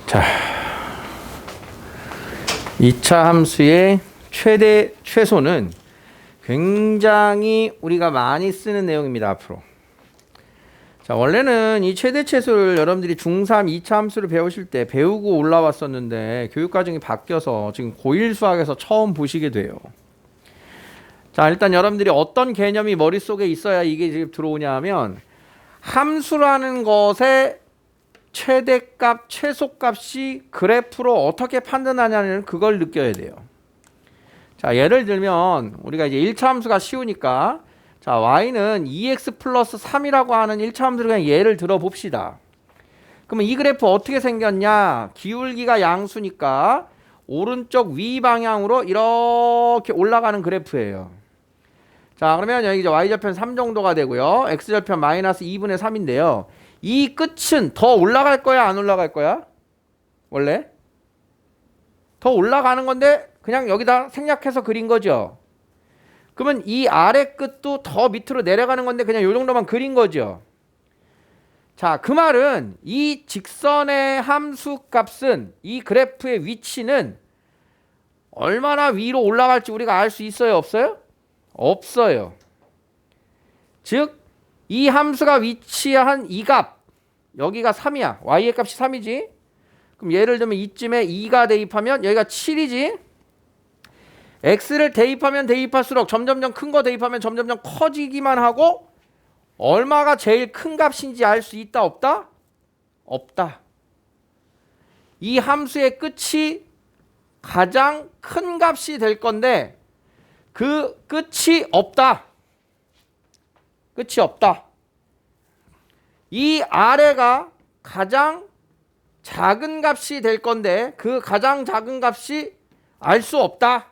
자, 2차 함수의 최대 최소는 굉장히 우리가 많이 쓰는 내용입니다. 앞으로. 자, 원래는 이 최대 최소를 여러분들이 중3 2차 함수를 배우실 때 배우고 올라왔었는데 교육과정이 바뀌어서 지금 고1 수학에서 처음 보시게 돼요. 자, 일단 여러분들이 어떤 개념이 머릿속에 있어야 이게 지금 들어오냐 하면 함수라는 것의 최대값, 최소값이 그래프로 어떻게 판단하냐는 그걸 느껴야 돼요. 자, 예를 들면 우리가 이제 1차 함수가 쉬우니까 자, y는 2x 플러스 3이라고 하는 1차 함수를 그냥 예를 들어 봅시다. 그러면 이 그래프 어떻게 생겼냐? 기울기가 양수니까 오른쪽 위 방향으로 이렇게 올라가는 그래프예요. 자, 그러면 여기 이제 y좌편 3 정도가 되고요. x좌편 마이너스 2분의 3인데요. 이 끝은 더 올라갈 거야, 안 올라갈 거야? 원래? 더 올라가는 건데 그냥 여기다 생략해서 그린 거죠. 그러면 이 아래 끝도 더 밑으로 내려가는 건데 그냥 이 정도만 그린 거죠. 자, 그 말은 이 직선의 함수 값은 이 그래프의 위치는 얼마나 위로 올라갈지 우리가 알 수 있어요, 없어요? 없어요. 즉, 이 함수가 위치한 이 값, 여기가 3이야. y의 값이 3이지. 그럼 예를 들면 이쯤에 2가 대입하면 여기가 7이지. x를 대입하면 대입할수록 점점점 큰 거 대입하면 점점점 커지기만 하고 얼마가 제일 큰 값인지 알 수 있다, 없다? 없다. 이 함수의 끝이 가장 큰 값이 될 건데 그 끝이 없다. 끝이 없다. 이 아래가 가장 작은 값이 될 건데 그 가장 작은 값이 알 수 없다.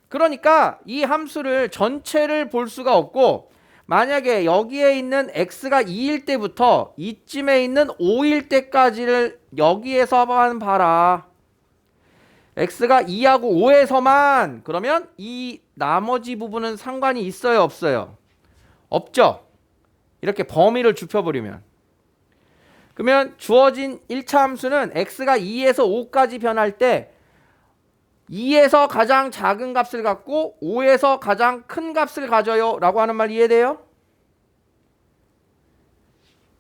그러니까 이 함수를 전체를 볼 수가 없고 만약에 여기에 있는 x가 2일 때부터 이쯤에 있는 5일 때까지를 여기에서만 봐라. x가 2하고 5에서만 그러면 이 나머지 부분은 상관이 있어요, 없어요? 없죠. 이렇게 범위를 좁혀버리면. 그러면 주어진 1차 함수는 x가 2에서 5까지 변할 때 2에서 가장 작은 값을 갖고 5에서 가장 큰 값을 가져요 라고 하는 말 이해돼요?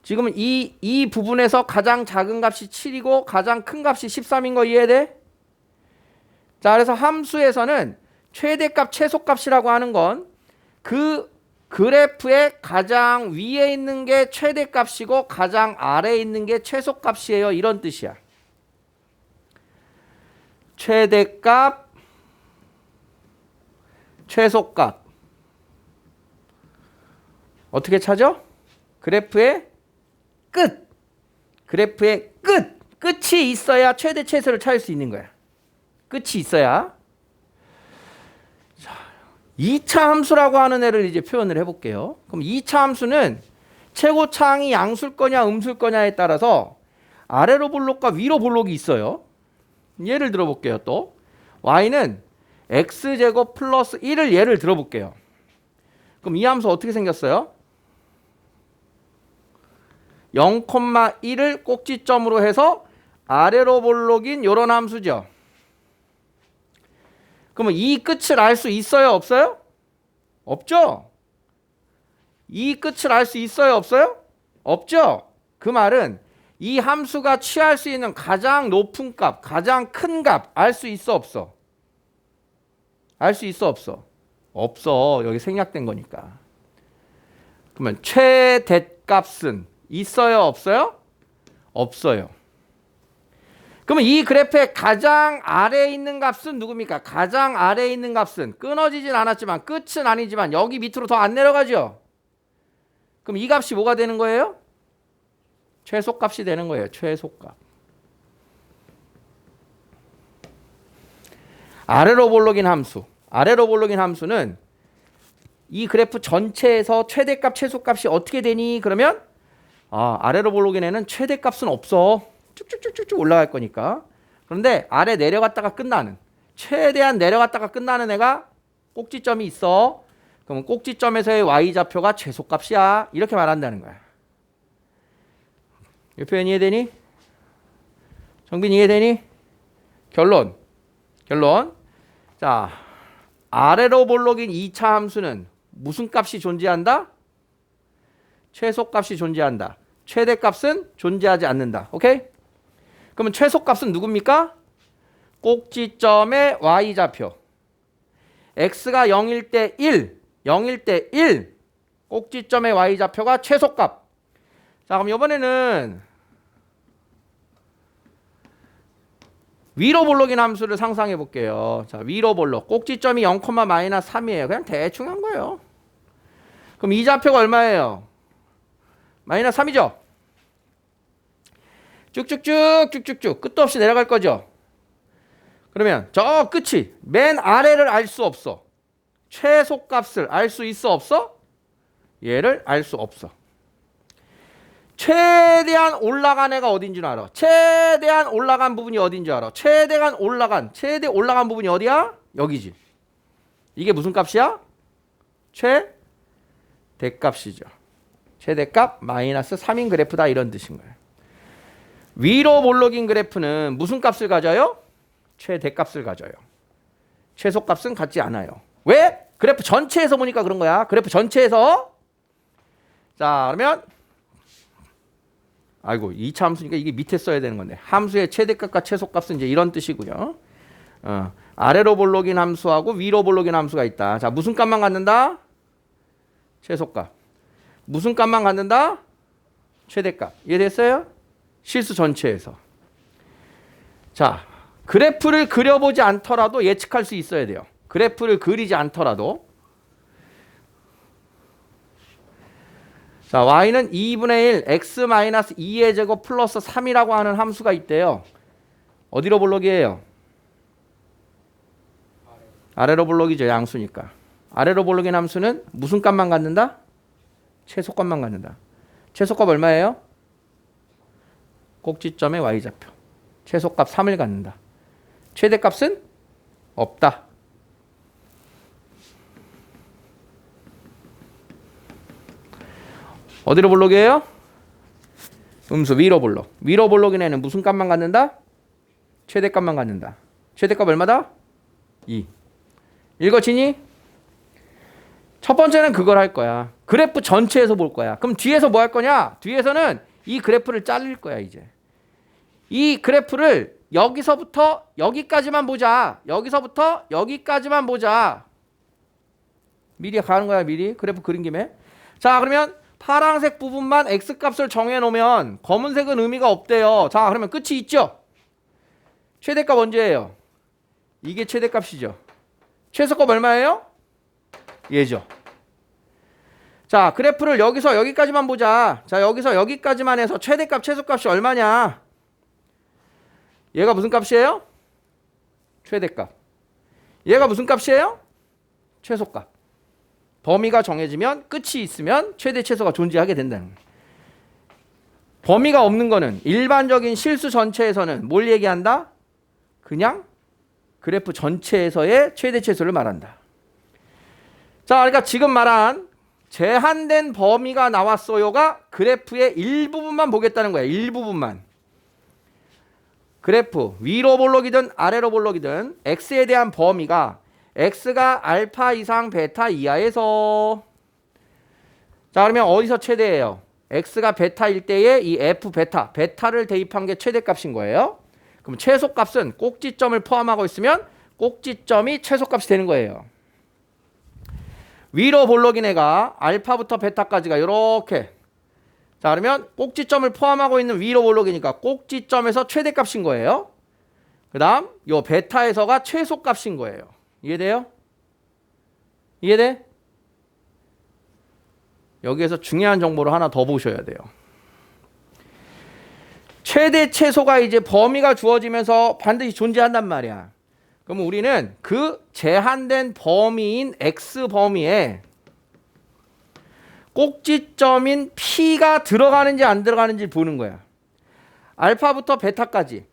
지금은 이 부분에서 가장 작은 값이 7이고 가장 큰 값이 13인 거 이해돼? 자, 그래서 함수에서는 최대값, 최소값이라고 하는 건 그 그래프의 가장 위에 있는 게 최대값이고 가장 아래에 있는 게 최소값이에요. 이런 뜻이야. 최대값, 최소값. 어떻게 찾아? 그래프의 끝. 그래프의 끝. 끝이 있어야 최대, 최소를 찾을 수 있는 거야. 끝이 있어야. 자, 2차 함수라고 하는 애를 이제 표현을 해볼게요. 그럼 2차 함수는 최고차항이 양수일 거냐 음수일 거냐에 따라서 아래로 볼록과 위로 볼록이 있어요. 예를 들어볼게요. 또 y는 x제곱 플러스 1을 예를 들어볼게요. 그럼 이 함수 어떻게 생겼어요? 0,1을 꼭지점으로 해서 아래로 볼록인 이런 함수죠. 그러면 이 끝을 알 수 있어요, 없어요? 없죠? 이 끝을 알 수 있어요, 없어요? 없죠? 그 말은 이 함수가 취할 수 있는 가장 높은 값, 가장 큰 값 알 수 있어, 없어? 알 수 있어, 없어? 없어. 여기 생략된 거니까. 그러면 최대값은 있어요, 없어요? 없어요. 그러면 이 그래프의 가장 아래에 있는 값은 누굽니까? 가장 아래에 있는 값은 끊어지진 않았지만 끝은 아니지만 여기 밑으로 더 안 내려가죠? 그럼 이 값이 뭐가 되는 거예요? 최소값이 되는 거예요. 최소값. 아래로 볼록인 함수. 아래로 볼록인 함수는 이 그래프 전체에서 최대값, 최소값이 어떻게 되니? 그러면 아래로 볼록인 애는 최대값은 없어. 쭉쭉쭉쭉 올라갈 거니까. 그런데 아래 내려갔다가 끝나는, 최대한 내려갔다가 끝나는 애가 꼭지점이 있어. 그러면 꼭지점에서의 y좌표가 최소값이야. 이렇게 말한다는 거야. 이 표현 이해되니? 정빈 이해되니? 결론. 자, 아래로 볼록인 2차 함수는 무슨 값이 존재한다? 최소값이 존재한다. 최대값은 존재하지 않는다. 오케이? 그러면 최소값은 누굽니까? 꼭지점의 y좌표. x가 0일 때 1, 꼭지점의 y좌표가 최소값. 자, 그럼 이번에는 위로 볼록인 함수를 상상해 볼게요. 자, 위로 볼록. 꼭지점이 0,-3이에요. 그냥 대충 한 거예요. 그럼 이 좌표가 얼마예요? -3이죠? 쭉쭉쭉 끝도 없이 내려갈 거죠? 그러면 저 끝이 맨 아래를 알 수 없어. 최소값을 알 수 있어 없어? 얘를 알 수 없어. 최대한 올라간 애가 어딘지 알아. 최대한 올라간 부분이 어딘지 알아. 최대 올라간 부분이 어디야? 여기지. 이게 무슨 값이야? 최대값이죠. 최대값 -3인 그래프다 이런 뜻인 거예요. 위로 볼록인 그래프는 무슨 값을 가져요? 최대값을 가져요. 최소값은 갖지 않아요. 왜? 그래프 전체에서 보니까 그런 거야. 그래프 전체에서. 자, 그러면 아이고 2차 함수니까 이게 밑에 써야 되는 건데 함수의 최대값과 최소값은 이제 이런 뜻이고요. 아래로 볼록인 함수하고 위로 볼록인 함수가 있다. 자, 무슨 값만 갖는다? 최소값. 무슨 값만 갖는다? 최대값. 이해됐어요? 실수 전체에서. 자, 그래프를 그려보지 않더라도 예측할 수 있어야 돼요. 그래프를 그리지 않더라도. 자, y는 2분의 1 x-2의 제곱 플러스 3이라고 하는 함수가 있대요. 어디로 볼록이에요? 아래로 볼록이죠. 양수니까. 아래로 볼록인 함수는 무슨 값만 갖는다? 최소값만 갖는다. 최소값 얼마예요? 꼭지점의 y좌표. 최소값 3을 갖는다. 최대값은 없다. 어디로 볼록이에요? 음수 위로 볼록. 위로 볼록인 애는 무슨 값만 갖는다? 최대값만 갖는다. 최대값 얼마다? 2. 읽어지니? 첫 번째는 그걸 할 거야. 그래프 전체에서 볼 거야. 그럼 뒤에서 뭐 할 거냐? 뒤에서는 이 그래프를 잘릴 거야 이제. 이 그래프를 여기서부터 여기까지만 보자. 여기서부터 여기까지만 보자. 미리 가는 거야 미리. 그래프 그린 김에. 자, 그러면 파란색 부분만 x값을 정해놓으면 검은색은 의미가 없대요. 자, 그러면 끝이 있죠? 최대값 언제예요? 이게 최대값이죠. 최소값 얼마예요? 얘죠. 자, 그래프를 여기서 여기까지만 보자. 자, 여기서 여기까지만 해서 최대값, 최소값이 얼마냐? 얘가 무슨 값이에요? 최대값. 얘가 무슨 값이에요? 최소값. 범위가 정해지면 끝이 있으면 최대 최소가 존재하게 된다는 거예요. 범위가 없는 거는 일반적인 실수 전체에서는 뭘 얘기한다? 그냥 그래프 전체에서의 최대 최소를 말한다. 자, 그러니까 지금 말한 제한된 범위가 나왔어요가 그래프의 일부분만 보겠다는 거야. 일부분만. 그래프 위로 볼록이든 아래로 볼록이든 x에 대한 범위가 x가 알파 이상 베타 이하에서. 자, 그러면 어디서 최대예요? x가 베타일 때에 이 f 베타를 대입한 게 최대값인 거예요. 그럼 최소값은 꼭지점을 포함하고 있으면 꼭지점이 최소값이 되는 거예요. 위로 볼록인 애가 알파부터 베타까지가 이렇게. 자, 그러면 꼭지점을 포함하고 있는 위로 볼록이니까 꼭지점에서 최대값인 거예요. 그 다음 요 베타에서가 최소값인 거예요. 이해돼요? 이해돼? 여기에서 중요한 정보를 하나 더 보셔야 돼요. 최대 최소가 이제 범위가 주어지면서 반드시 존재한단 말이야. 그럼 우리는 그 제한된 범위인 x 범위에 꼭지점인 p가 들어가는지 안 들어가는지 보는 거야. 알파부터 베타까지의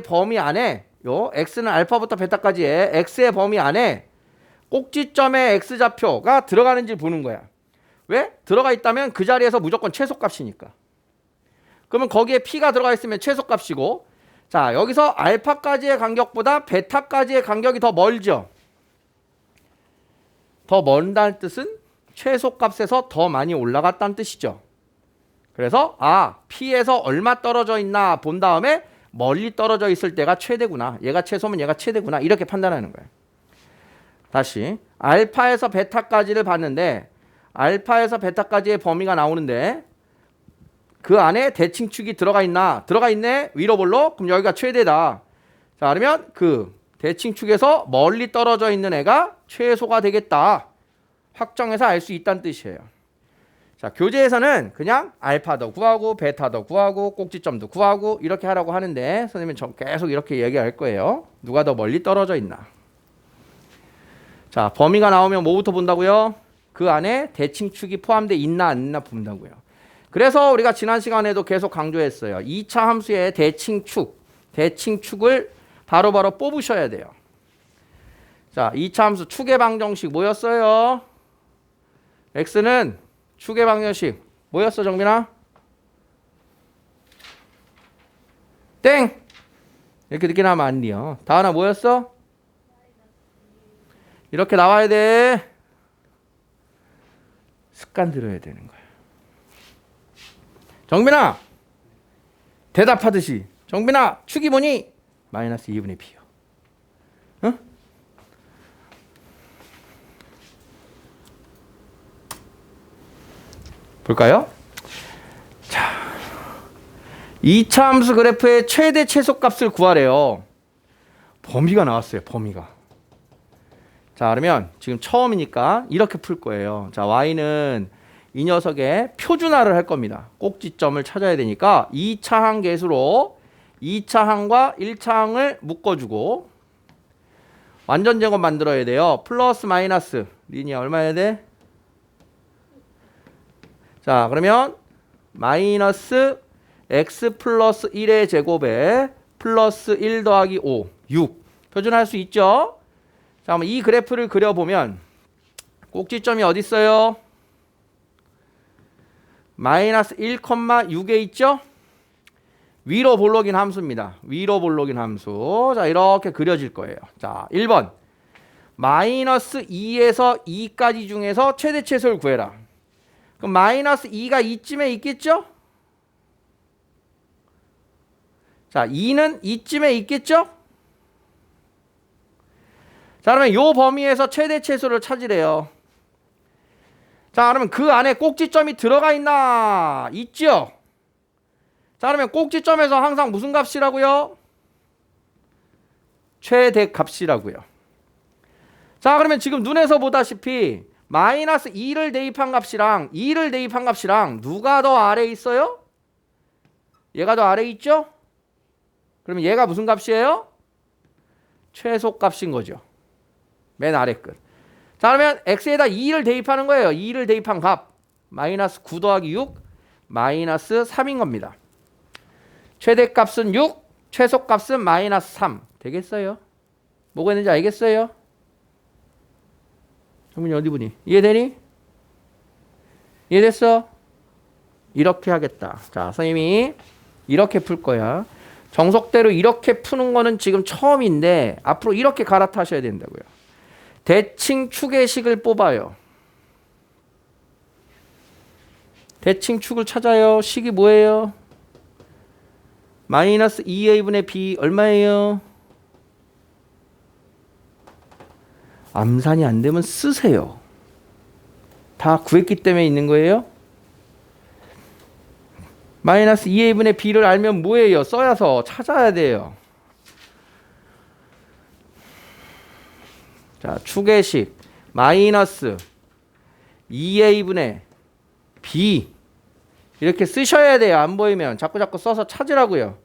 범위 안에 요 x는 알파부터 베타까지의 x의 범위 안에 꼭지점의 x좌표가 들어가는지 보는 거야. 왜? 들어가 있다면 그 자리에서 무조건 최소값이니까. 그러면 거기에 P가 들어가 있으면 최소값이고, 자, 여기서 알파까지의 간격보다 베타까지의 간격이 더 멀죠. 더 멀다는 뜻은 최소값에서 더 많이 올라갔다는 뜻이죠. 그래서 P에서 얼마 떨어져 있나 본 다음에 멀리 떨어져 있을 때가 최대구나. 얘가 최소면 얘가 최대구나. 이렇게 판단하는 거예요. 다시 알파에서 베타까지를 봤는데 알파에서 베타까지의 범위가 나오는데 그 안에 대칭축이 들어가 있나? 들어가 있네. 위로 볼록. 그럼 여기가 최대다. 자, 그러면 그 대칭축에서 멀리 떨어져 있는 애가 최소가 되겠다. 확정해서 알 수 있다는 뜻이에요. 자, 교재에서는 그냥 알파도 구하고 베타도 구하고 꼭지점도 구하고 이렇게 하라고 하는데 선생님은 계속 이렇게 얘기할 거예요. 누가 더 멀리 떨어져 있나. 자, 범위가 나오면 뭐부터 본다고요? 그 안에 대칭축이 포함되어 있나 안 있나 본다고요. 그래서 우리가 지난 시간에도 계속 강조했어요. 2차 함수의 대칭축을 바로바로 뽑으셔야 돼요. 자, 2차 함수 축의 방정식 뭐였어요? x는 축의 방정식 뭐였어, 정민아? 땡! 이렇게 늦게 나오면 안 돼요. 다은아 뭐였어? 이렇게 나와야 돼. 습관 들어야 되는 거야. 정빈아 대답하듯이 정빈아 축이 뭐니? 마이너스 2분의 B요. 응? 볼까요? 자, 2차 함수 그래프의 최대 최소값을 구하래요. 범위가 나왔어요. 범위가. 자, 그러면 지금 처음이니까 이렇게 풀 거예요. 자, y는 이 녀석의 표준화를 할 겁니다. 꼭지점을 찾아야 되니까 2차 항 계수로 2차 항과 1차 항을 묶어주고 완전 제곱 만들어야 돼요. 플러스 마이너스 리니어 얼마 해야 돼? 자, 그러면 마이너스 x 플러스 1의 제곱에 플러스 1 더하기 5, 6 표준화할 수 있죠? 자, 그럼 이 그래프를 그려보면 꼭지점이 어디 있어요? 마이너스 1,6에 있죠? 위로 볼록인 함수입니다. 위로 볼록인 함수. 자, 이렇게 그려질 거예요. 자, 1번. 마이너스 2에서 2까지 중에서 최대 최소를 구해라. 그럼 마이너스 2가 이쯤에 있겠죠? 자, 2는 이쯤에 있겠죠? 자, 그러면 요 범위에서 최대 최소를 찾으래요. 자, 그러면 그 안에 꼭지점이 들어가 있나? 있죠? 자, 그러면 꼭지점에서 항상 무슨 값이라고요? 최대 값이라고요. 자, 그러면 지금 눈에서 보다시피 마이너스 2를 대입한 값이랑 2를 대입한 값이랑 누가 더 아래에 있어요? 얘가 더 아래에 있죠? 그러면 얘가 무슨 값이에요? 최소값인 거죠. 맨 아래 끝. 자, 그러면 x에다 2를 대입하는 거예요. 2를 대입한 값 마이너스 9 더하기 6 마이너스 3인 겁니다. 최대값은 6, 최소값은 마이너스 3 되겠어요? 뭐가 있는지 알겠어요? 정민이 어디 보니? 이해되니? 이해됐어? 이렇게 하겠다. 자, 선생님이 이렇게 풀 거야. 정석대로 이렇게 푸는 거는 지금 처음인데 앞으로 이렇게 갈아타셔야 된다고요. 대칭 축의식을 뽑아요. 대칭 축을 찾아요. 식이 뭐예요? 마이너스 2a분의 b 얼마예요? 암산이 안 되면 쓰세요. 다 구했기 때문에 있는 거예요. 마이너스 2a분의 b를 알면 뭐예요? 써야서 찾아야 돼요. 자, 축의식 마이너스 2a분의 b 이렇게 쓰셔야 돼요. 안 보이면 자꾸 써서 찾으라고요. 자,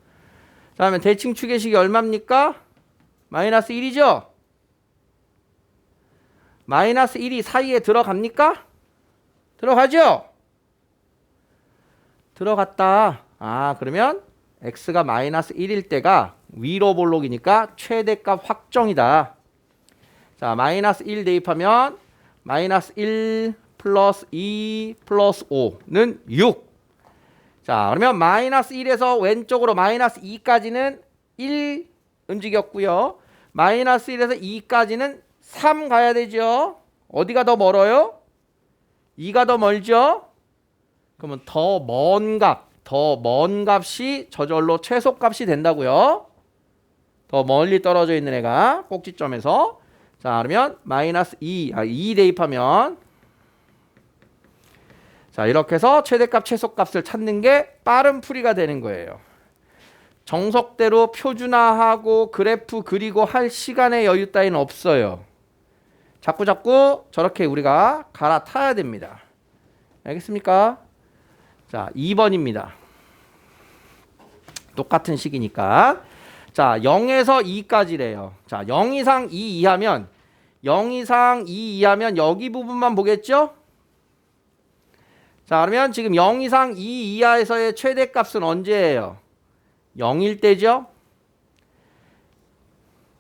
그러면 대칭 축의식이 얼마입니까? 마이너스 1이죠? 마이너스 1이 사이에 들어갑니까? 들어가죠? 들어갔다. 아, 그러면 x가 마이너스 1일 때가 위로 볼록이니까 최대값 확정이다. 자, 마이너스 1 대입하면 마이너스 1 플러스 2 플러스 5는 6. 자, 그러면 마이너스 1에서 왼쪽으로 마이너스 2까지는 1 움직였고요. 마이너스 1에서 2까지는 3 가야 되죠. 어디가 더 멀어요? 2가 더 멀죠? 그러면 더 먼 값이 저절로 최소값이 된다고요. 더 멀리 떨어져 있는 애가 꼭지점에서. 자, 그러면 마이너스 2 대입하면 자, 이렇게 해서 최대값, 최소값을 찾는 게 빠른 풀이가 되는 거예요. 정석대로 표준화하고 그래프 그리고 할 시간의 여유 따위는 없어요. 자꾸 저렇게 우리가 갈아타야 됩니다. 알겠습니까? 자, 2번입니다. 똑같은 식이니까. 자, 0에서 2까지래요. 자, 0 이상 2 이하면 0 이상 2 이하면 여기 부분만 보겠죠? 자, 그러면 지금 0 이상 2 이하에서의 최대값은 언제예요? 0일 때죠?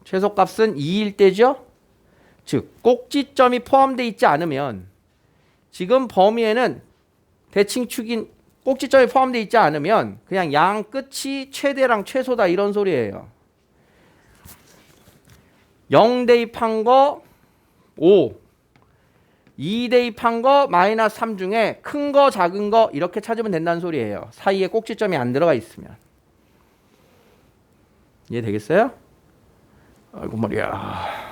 최소값은 2일 때죠? 즉, 꼭지점이 포함되어 있지 않으면 지금 범위에는 대칭축인 꼭지점이 포함되어 있지 않으면 그냥 양 끝이 최대랑 최소다 이런 소리예요. 0 대입한 거 5, 2 대입한 거 마이너스 3 중에 큰 거 작은 거 이렇게 찾으면 된다는 소리예요. 사이에 꼭지점이 안 들어가 있으면. 이해되겠어요? 아이고 말이야.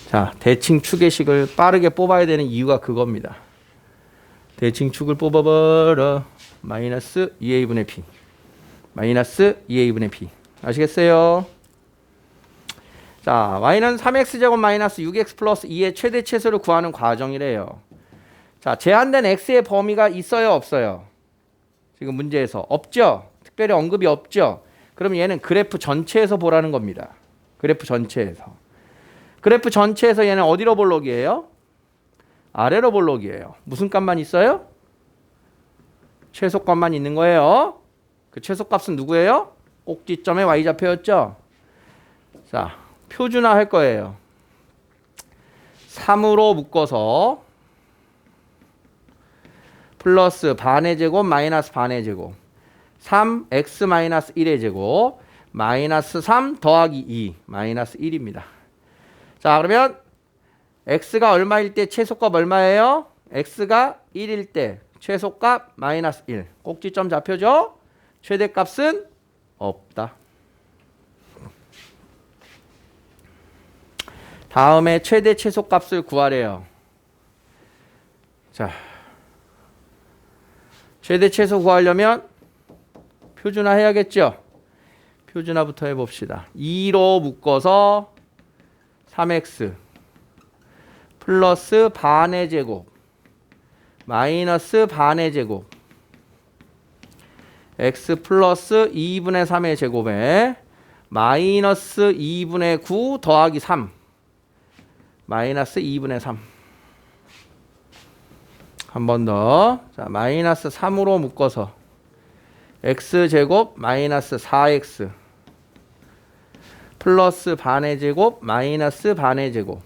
자, 대칭축의식을 빠르게 뽑아야 되는 이유가 그겁니다. 대칭축을 뽑아버려. 마이너스 2a분의 p. 마이너스 2a분의 p. 아시겠어요? 자, y는 3x제곱 마이너스 6x 플러스 2의 최대 최소를 구하는 과정이래요. 자, 제한된 x의 범위가 있어요, 없어요? 지금 문제에서 없죠? 특별히 언급이 없죠? 그럼 얘는 그래프 전체에서 보라는 겁니다. 그래프 전체에서. 그래프 전체에서 얘는 어디로 볼록이에요? 아래로 볼록이에요. 무슨 값만 있어요? 최소값만 있는 거예요. 그 최소값은 누구예요? 꼭지점의 y좌표였죠? 자, 표준화 할 거예요. 3으로 묶어서 플러스 반의 제곱 마이너스 반의 제곱 3x 마이너스 1의 제곱 마이너스 3 더하기 2 마이너스 1입니다. 자, 그러면 x가 얼마일 때 최소값 얼마예요? x가 1일 때 최소값 마이너스 1. 꼭지점 좌표죠? 최대값은 없다. 다음에 최대 최소값을 구하래요. 자, 최대 최소 구하려면 표준화 해야겠죠? 표준화부터 해봅시다. 2로 묶어서 3x 플러스 반의 제곱 마이너스 반의 제곱 x 플러스 2분의 3의 제곱에 마이너스 2분의 9 더하기 3 마이너스 2분의 3 한 번 더. 자, 마이너스 3으로 묶어서 x제곱 마이너스 4x 플러스 반의 제곱 마이너스 반의 제곱.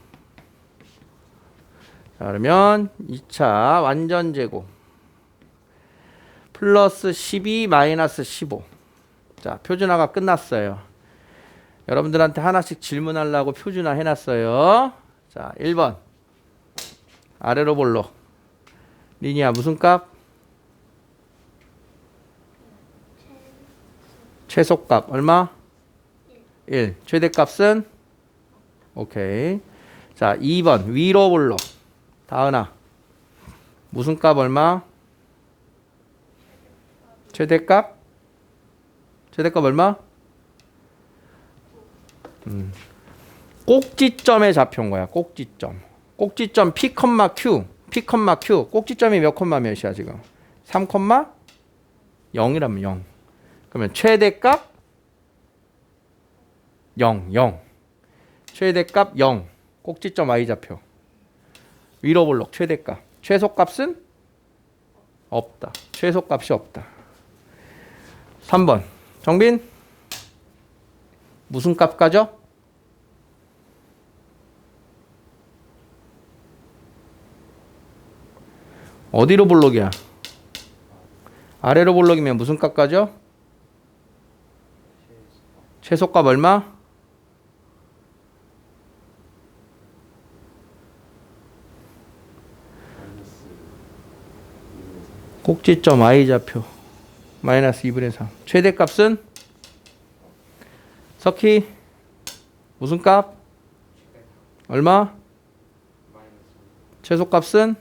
자, 그러면 2차 완전 제곱 플러스 12 마이너스 15. 자, 표준화가 끝났어요. 여러분들한테 하나씩 질문하려고 표준화 해놨어요. 자, 1번 아래로 볼록 리니아 무슨 값? 최소값 얼마? 1. 최대값은? 오케이. 자, 2번 위로 볼록 다은아 무슨 값 얼마? 최대값? 최대값 얼마? 꼭지점에 잡혀온 거야. 꼭지점. 꼭지점 P, Q. P, Q. 꼭지점이 몇 콤마 몇이야 지금? 3, 0이라면 0. 그러면 최대값 0, 0. 최대값 0. 꼭지점 Y좌표. 위로 볼록 최대값. 최소값은? 없다. 최소값이 없다. 3번. 정빈? 무슨 값 가져? 어디로 볼록이야? 아래로 볼록이면 무슨 값 가죠? 최소값 얼마? 꼭지점 y좌표 마이너스 2분의 3. 최대값은? 석희 무슨 값? 얼마? 최소값은?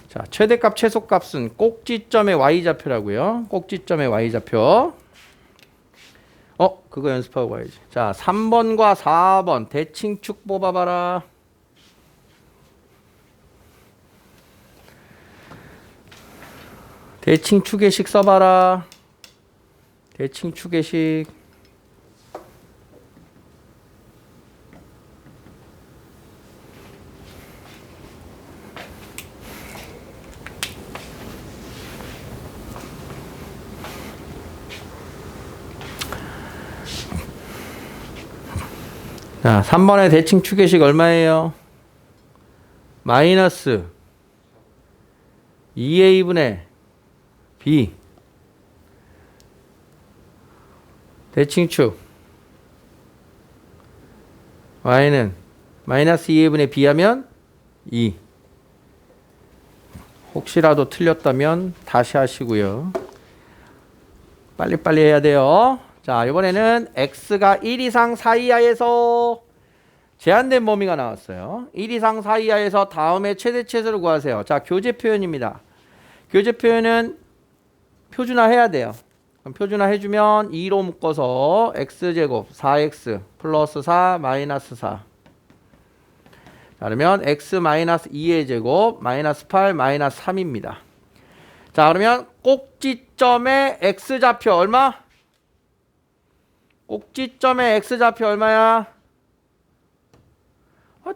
자, 최대값 최소값은 꼭지점의 y좌표라고요. 꼭지점의 y좌표. 그거 연습하고 가야지. 자, 3번과 4번 대칭축 뽑아봐라. 대칭축의식 써봐라. 대칭축의식. 자, 3번의 대칭축의식 얼마예요? 마이너스 2a분의 b 대칭축 y는 마이너스 2a분의 b 하면 2. 혹시라도 틀렸다면 다시 하시고요. 빨리빨리 해야 돼요. 자, 이번에는 x가 1 이상 4 이하에서 제한된 범위가 나왔어요. 1 이상 4 이하에서 다음에 최대치수를 구하세요. 자, 교재 표현입니다. 교재 표현은 표준화해야 돼요. 그럼 표준화해주면 2로 묶어서 x제곱 4x 플러스 4 마이너스 4. 자, 그러면 x 마이너스 2의 제곱 마이너스 8 마이너스 3입니다. 자, 그러면 꼭지점의 x좌표 얼마? 꼭지점의 x좌표 얼마야?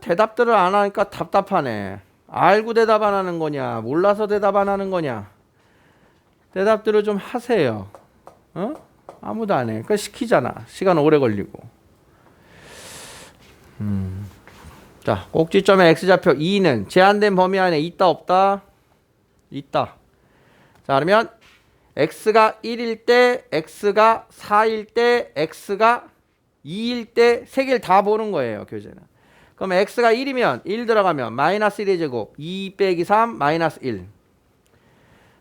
대답들을 안 하니까 답답하네. 알고 대답 안 하는 거냐? 몰라서 대답 안 하는 거냐? 대답들을 좀 하세요. 아무도 안 해. 그러니까 시키잖아. 시간 오래 걸리고. 자, 꼭지점의 x좌표 2는 제한된 범위 안에 있다 없다? 있다. 자, 그러면 x가 1일 때, x가 4일 때, x가 2일 때 세 개를 다 보는 거예요, 교재는. 그럼 x가 1이면 1 들어가면 마이너스 1의 제곱 2 빼기 3 마이너스 1.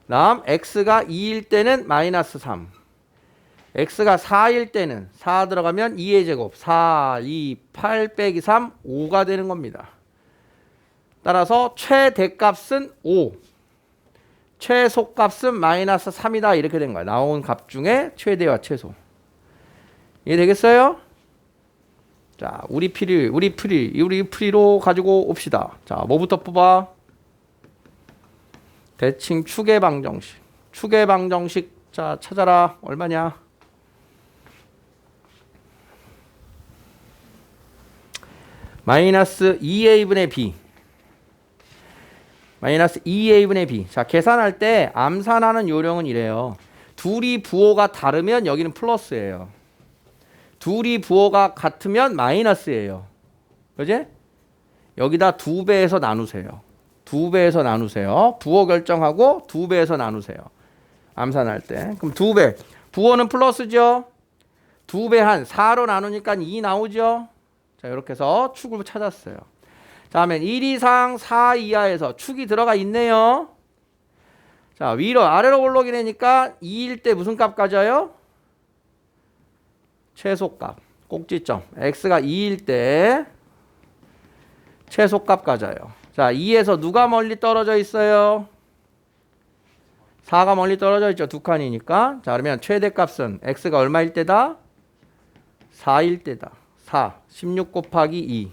다음 x가 2일 때는 마이너스 3. x가 4일 때는 4 들어가면 2의 제곱 4, 2, 8 빼기 3, 5가 되는 겁니다. 따라서 최대값은 5. 최소값은 마이너스 3이다. 이렇게 된 거야. 나온 값 중에 최대와 최소. 이해되겠어요? 자, 우리 풀이로 가지고 옵시다. 자, 뭐부터 뽑아? 대칭 축의 방정식. 축의 방정식. 자, 찾아라. 얼마냐? 마이너스 2a분의 b. 마이너스 2a분의 b. 자, 계산할 때 암산하는 요령은 이래요. 둘이 부호가 다르면 여기는 플러스예요. 둘이 부호가 같으면 마이너스예요. 그지? 여기다 2배에서 나누세요. 2배에서 나누세요. 부호 결정하고 2배에서 나누세요. 암산할 때. 그럼 2배. 부호는 플러스죠? 2배 한 4로 나누니까 2 나오죠? 자, 이렇게 해서 축을 찾았어요. 다음엔 1 이상 4 이하에서 축이 들어가 있네요. 자, 위로 아래로 올라오게 되니까 2일 때 무슨 값 가져요? 최소값. 꼭지점. x가 2일 때 최소값 가져요. 자, 2에서 누가 멀리 떨어져 있어요? 4가 멀리 떨어져 있죠. 두 칸이니까. 자, 그러면 최대값은 x가 얼마일 때다? 4일 때다. 4. 16 곱하기 2.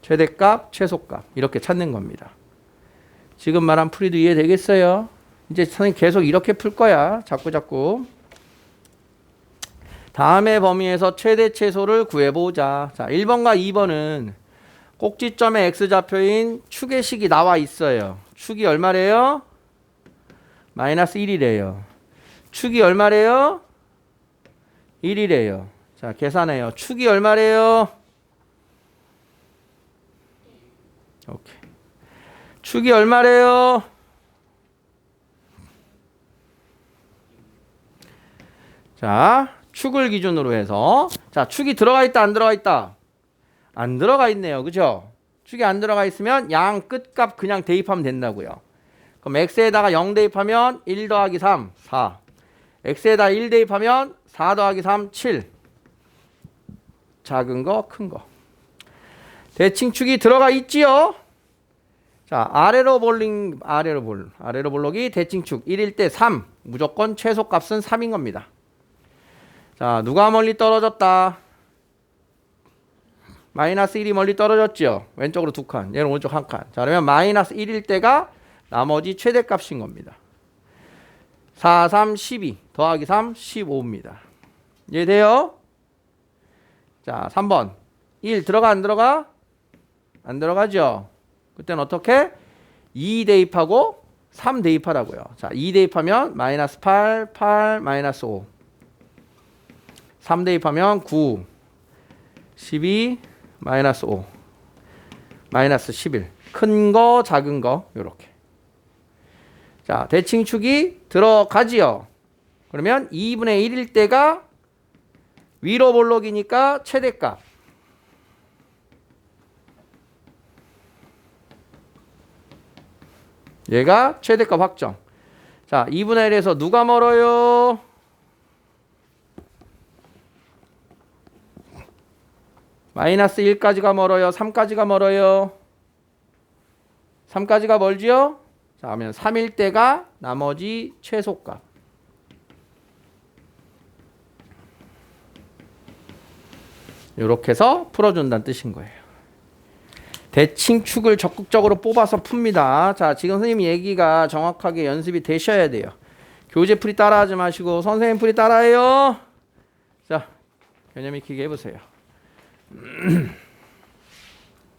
최대값, 최소값. 이렇게 찾는 겁니다. 지금 말한 풀이도 이해되겠어요? 이제 선생님 계속 이렇게 풀 거야. 자꾸. 다음의 범위에서 최대 최소를 구해보자. 자, 1번과 2번은 꼭지점의 x좌표인 축의 식이 나와 있어요. 축이 얼마래요? 마이너스 1이래요. 축이 얼마래요? 1이래요. 자, 계산해요. 축이 얼마래요? 오케이. 축이 얼마래요? 자, 축을 기준으로 해서 자, 축이 들어가 있다 안 들어가 있다? 안 들어가 있네요. 그죠? 축이 안 들어가 있으면 양 끝값 그냥 대입하면 된다고요. 그럼 x에다가 0 대입하면 1 더하기 3, 4. x에다 1 대입하면 4 더하기 3, 7. 작은 거, 큰 거. 대칭축이 들어가 있지요? 자, 아래로 볼록이 대칭축 1일 때 3. 무조건 최소값은 3인 겁니다. 자, 누가 멀리 떨어졌다? 마이너스 1이 멀리 떨어졌죠? 왼쪽으로 2칸, 얘는 오른쪽 1칸. 자, 그러면 마이너스 1일 때가 나머지 최대값인 겁니다. 4, 3, 12 더하기 3, 15입니다. 이해돼요? 자, 3번. 1 들어가 안 들어가? 안 들어가죠? 그때는 어떻게? 2 대입하고 3 대입하라고요. 자, 2 대입하면 마이너스 8, 8, 마이너스 5. 3 대입하면 9, 12, 마이너스 5, 마이너스 11. 큰 거, 작은 거, 요렇게. 자, 대칭축이 들어가지요. 그러면 2분의 1일 때가 위로 볼록이니까 최대값. 얘가 최대값 확정. 자, 2분의 1에서 누가 멀어요? 마이너스 1까지가 멀어요? 3까지가 멀어요? 3까지가 멀지요? 자, 그러면 3일 때가 나머지 최소값. 이렇게 해서 풀어준다는 뜻인 거예요. 대칭축을 적극적으로 뽑아서 풉니다. 자, 지금 선생님 얘기가 정확하게 연습이 되셔야 돼요. 교재 풀이 따라하지 마시고 선생님 풀이 따라해요. 자, 개념 익히게 해보세요.